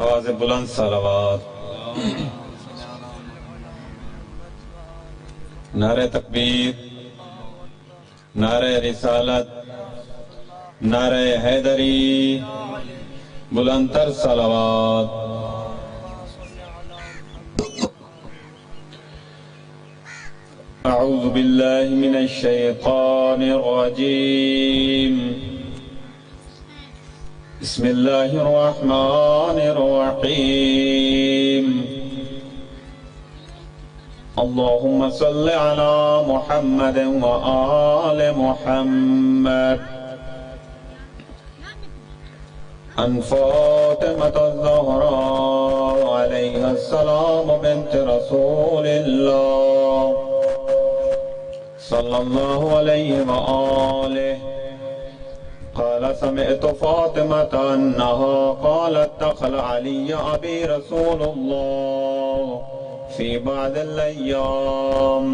आवाज़ बुलंद सलावत। नारे तकबीर, नारे रिसालत, नारे हैदरी, बुलंदतर सलावत। अऊज़ु बिल्लाहि मिनश शैतानिर रजीम। बिस्मिल्लाहिर रहमानिर रहीम। अल्लाहुम्मा सल्लि अला मुहम्मद व आले मुहम्मद। अन फातिमत ज़हरा अलैहिस्सलाम बिन्त रसूलिल्लाह सल्लल्लाहु अलैहि व आलिहि। क़ाल समिअतु फ़ातिमत अन्नहा क़ालत दख़ल अलिय्य अबी रसूलुल्लाह फ़ी बअदिल अय्याम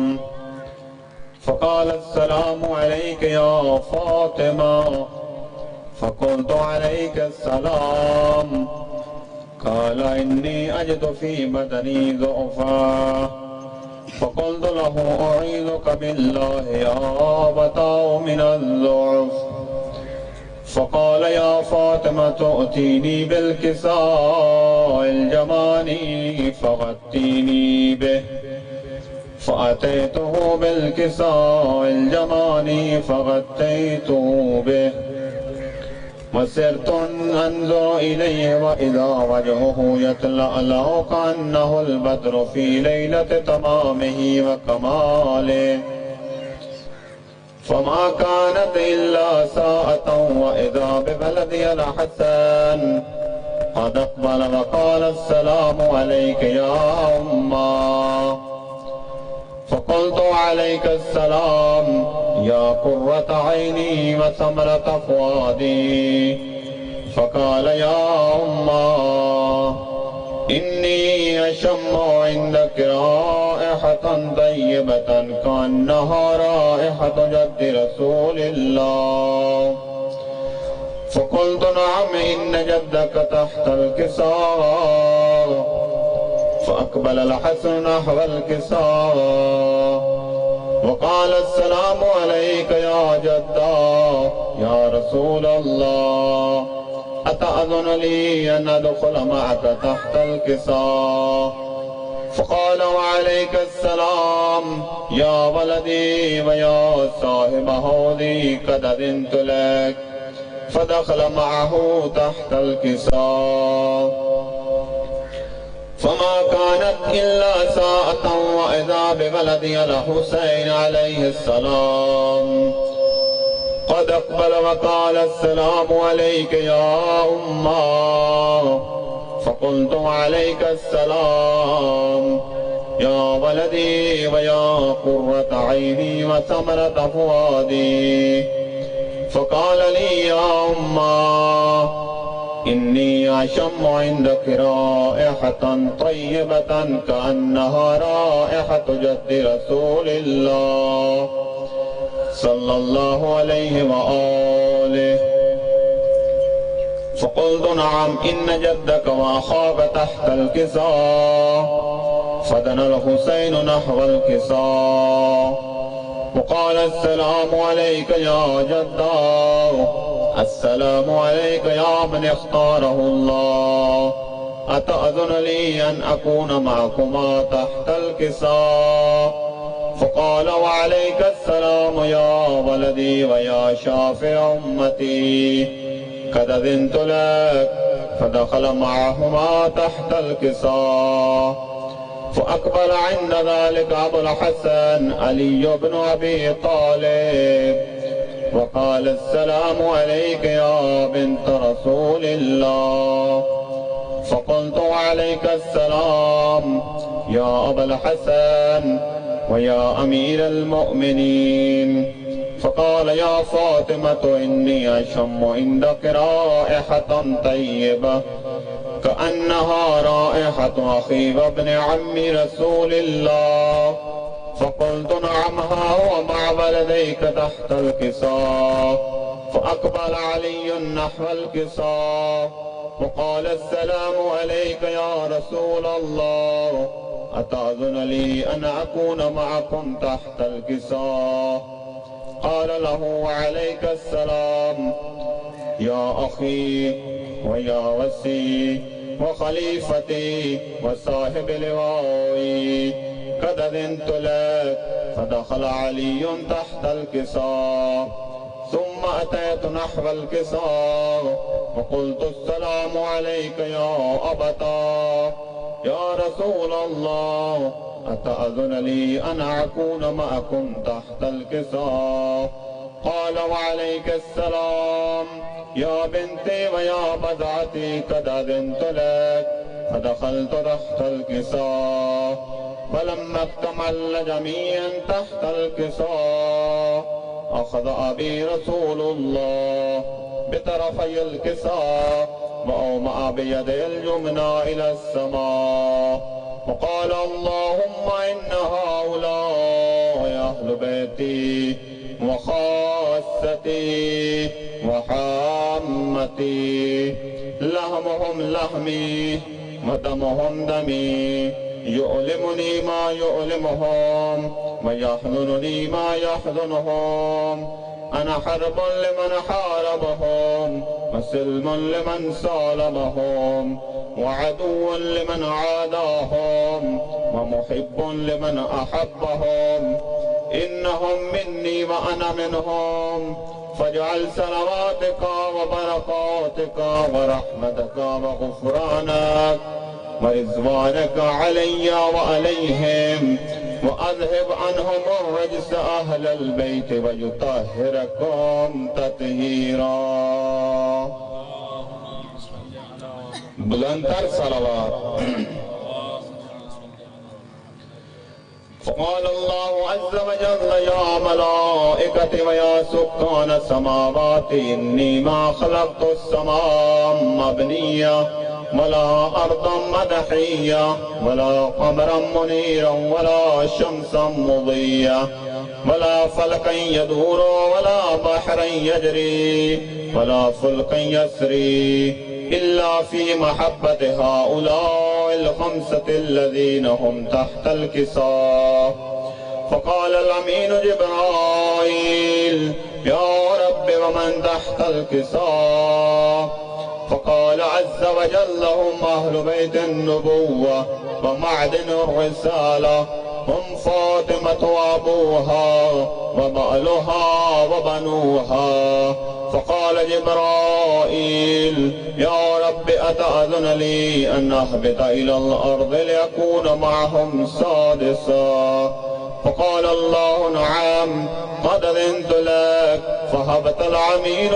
फ़क़ाल अस्सलामु अलैका या फ़ातिमा फ़क़ुल्तु अलैका अस्सलाम। क़ाल इन्नी अजिदु फ़ी बदनी ज़ुअफ़ा फ़क़ुल्तु लहु अऊज़ुका बिल्लाहि या अबताअ मिनज़-ज़ुअफ़। फ़क़ाल या फ़ातिमatu अतीनी बिल-किसाइल जमानी फ़ग़त्तीनी बिहि। फ़अतैतुहु बिल-किसाइल जमानी फ़ग़त्तैतुहु बिहि। वसिरतु अन्ज़ुरु इलैहि वइज़ा वजहुहु यतलअलअ कअन्नहुल बद्रु फ़ी लैलति तमामिही व कमालिही। फमा कानत इल्ला साअतन वइज़ा बिवलदिहिल हसन क़द अक़बल व क़ाल अस्सलामु अलैका या उम्मा। फ़क़ुल्तु अलैका अस्सलाम या क़ुर्रत ऐनी व समरत फ़ुआदी। फ़क़ाल या उम्मा इन्नी अशम्मु इंदक राइहतन तय्यबतन कअन्नहा राइहतु जद्दि रसूलिल्लाह। फ़क़ुल्तु नअम इन्न जद्दक तहतल किसाअ। फ़अक़बल अल-हसन नहवल किसाअ वक़ाल अस्सलामु अलैका या जद्दा या रसूलल्लाह अतअज़नु ली अन अदख़ुल मअक तहतल किसाअ। फ़क़ाल वअलैका अस्सलाम या वलदी व या साहिब हौज़ी क़द अज़िनतु लक। फ़दख़ल मअहु तहतल किसाअ फमा कानत इल्ला साअतन वइज़ा बिवलदिहिल हुसैन अलैहिस्सलाम क़द अक़बल व क़ाल अस्सलामु अलैका या उम्मा। फ़क़ुल्तु अलैका अस्सलाम या वलदी व या क़ुर्रत ऐनी व समरत फ़ुआदी। फ़क़ाल ली या उम्मा इन्नी अशम्मु इंदक राइहतन तय्यबतन कअन्नहा राइहतु जद्दि रसूलिल्लाह सल्लल्लाहु अलैहि व आलिहि। फ़क़ुल्तु नअम इन्न जद्दक व अख़ाक तहतल किसाअ। फ़दना अल-हुसैन नहवल किसाअ वक़ाल अस्सलामु अलैका या जद्दा। अस्सलामु अलैका या मन इख़्तारहुल्लाह अतअज़नु ली अन अकून मअकुमा तहतल किसाअ। फ़क़ाल वअलैका अस्सलाम या वलदी व या शाफ़िअ उम्मती क़द अज़िनतु लक। फ़दख़ल मअहुमा तहतल किसाअ फ़अक़बल इंद ज़ालिका अबुल हसन अली इब्न अबी तालिब वक़ाल अस्सलामु अलैका या बिन्त रसूलिल्लाह। फ़क़ुल्तु अलैका अस्सलाम या अबुल हसन व या अमीरल मुअमिनीन। फ़क़ाल या फ़ातिमतु इन्नी अशम्मु इंदक राइहतन तय्यबा कअन्नहा राइहतु अख़ी व इब्नि अम्मी रसूलिल्लाह। फ़क़ुल्तु नअम हा हुवा मअ वलदैका तहतल किसाअ। फ़अक़बल अलिय्युन नहवल किसाअ وقال السلام عليك يا رسول الله أتأذن لي أن أكون معكم تحت الكساء؟ قال له وعليك السلام يا أخي ويا وسي وخليفتي وصاحب لوائي قد أذنت لك. فدخل علي تحت الكساء ثم أتيت نحو الكساء وقلت السلام عليك يا أبتا يا رسول الله أتأذن لي أن أكون معكم تحت الكساء؟ قال وعليك السلام يا بنتي ويا بضعتي قد أذنت لك. فدخلت تحت الكساء فلما اكتمل جميعا تحت الكساء أخذ أبي رسول الله بطرفي الكساء وأومأ بيده اليمنى إلى السماء وقال اللهم إن هؤلاء أهل بيتي وخاصتي وحامتي لحمهم لحمي ودمهم دمي يؤلمني ما يؤلمهم ويحزنني ما يحزنهم. أنا حرب لمن حاربهم وسلم لمن سالمهم وعدو لمن عاداهم ومحب لمن أحبهم. إنهم مني وأنا منهم. فاجعل صلواتك وبركاتك ورحمتك وغفرانك ورضوانك علي وعليهم وأذهب عنهم الرجس أهل البيت ويطهركم تطهيرا. بلندر صلوات. فقال الله عز وجل يا ملائكتي ويا سكان السماوات إني ما خلقت السماء مبنية ولا أرضا مدحية ولا قمرا منيرا ولا شمسا مضية ولا فلكا يدور ولا بحرا يجري ولا فلكا يسري إلا في محبة هؤلاء الخمسة الذين هم تحت الكساء. فقال الأمين جبرائيل يا رب ومن تحت الكساء؟ فقال عز وجل هم أهل بيت النبوة ومعدن الرسالة هم فاطمة وأبوها وبعلها وبنوها. فقال جبرائيل يا رب أتأذن لي أن أهبط إلى الأرض ليكون معهم سادسا؟ فقال الله نعم قد أذنت لك. فهبط الأمين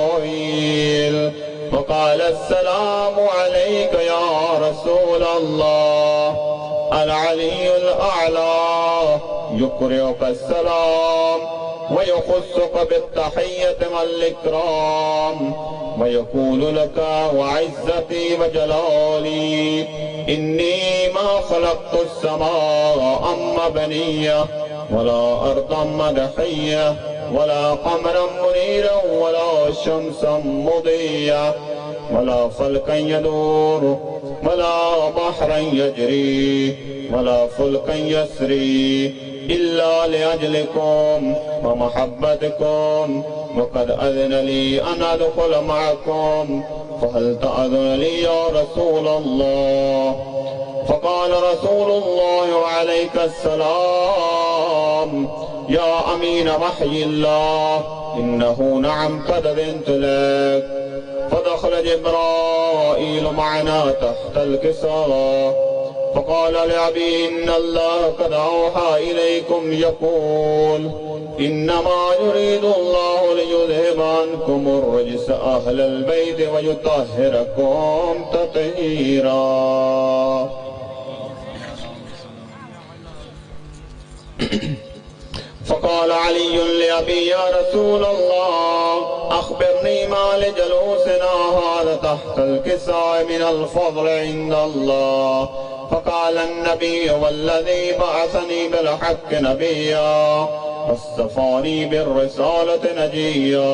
جبرائيل وقال السلام عليك يا رسول الله. العلي الأعلى يقرئك السلام ويخصك بالتحية والإكرام ويقول لك وعزتي وجلالي إني ما خلقت السماء مبنية ولا أرضا مدحية ولا قمرا منيرا ولا شمسا مضية ولا فلكا يدور ولا بحرا يجري ولا فلكا يسري إلا لأجلكم ومحبتكم وقد أذن لي أن أدخل معكم فهل تأذن لي يا رسول الله؟ فقال رسول الله عليك السلام يا أمين وحي الله إنه نعم قد أذنت لك. فدخل جبرائيل معنا تحت الكساء فقال لأبي إن الله قد أوحى إليكم يقول إنما يريد الله ليذهب عنكم الرجس أهل البيت ويطهركم تطهيرا. فقال علي لأبي يا رسول الله अखबिरनी माल जलूसना हाज़ा तहतल किसाए मिनल फ़ज़्ल इंदल्लाह। फ़क़ाल अन्नबी वल्लज़ी बअसनी बिल हक़्क़ि नबिय्या वस्तफ़ानी बिर्रिसालति नजिय्या।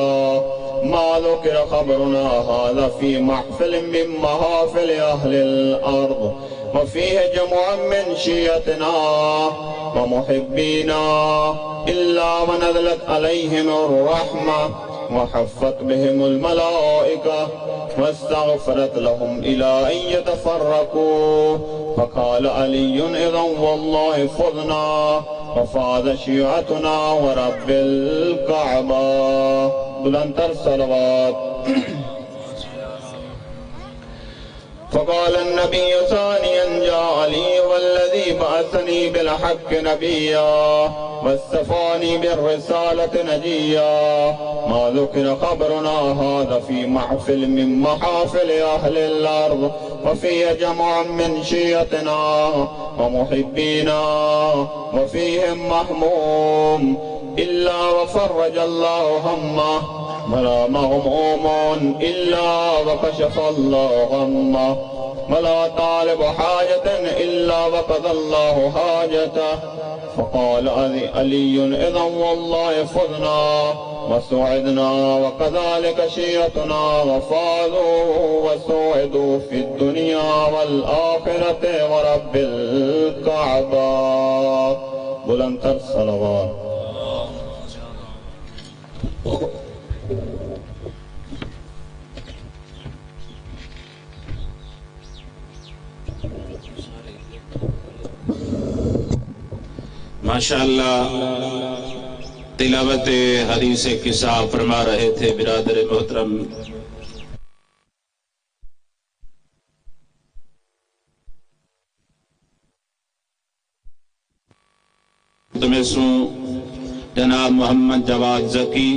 मा ज़ुकिर ख़बरुना हाज़ा फ़ी महफ़िलिन मिन महाफ़िल अहलिल अर्ज़ व फ़ीहि जमुअन मिन शिय्अतिना व मुहिब्बीना इल्ला व नज़लत अलैहिमुर रहमा व हफ़्फ़त बिहिमुल मलाइका वस्तग़फ़रत लहुम इला अन यतफ़र्रक़ू। फ़क़ाल अलीयुन इज़न वल्लाहि फ़ुज़ना व फ़ाज़ शियअतुना व रब्बिल कअबा। बुलंदतर सलवात। फ़क़ाल अन्नबी सानियन या अली वल्लज़ी बअसनी बिल हक़्क़ि नबिय्या वस्तफ़ानी बिर्रिसालति नजिय्या। मा ज़ुकिर ख़बरुना हाज़ा फ़ी महफ़िल मिन महाफ़िल अहलिल अर्ज़ व फ़ीहि जमुअन मिन शिय्अतिना व मुहिब्बीना व फ़ीहिम महमूम इल्ला व फ़र्रजल्लाहु हम्मह वला महमूमुन इल्ला व कशफ़ल्लाहु गम्मह वला तालिब हाजतिन इल्ला व क़ज़ल्लाहु हाजतह। फ़क़ाल अलीयुन इज़न वल्लाहि फ़ुज़ना व सुअदना व कज़ालिक शियअतुना व फ़ाज़ू व सुअदू फ़िद्दुनिया वल आख़िरति व रब्बिल कअबा। बुलंदतर सलवात। माशाअल्लाह तिलावत हदीस किस्सा फरमा रहे थे बिरादर मोहतरम। जनाब मोहम्मद जवाद ज़की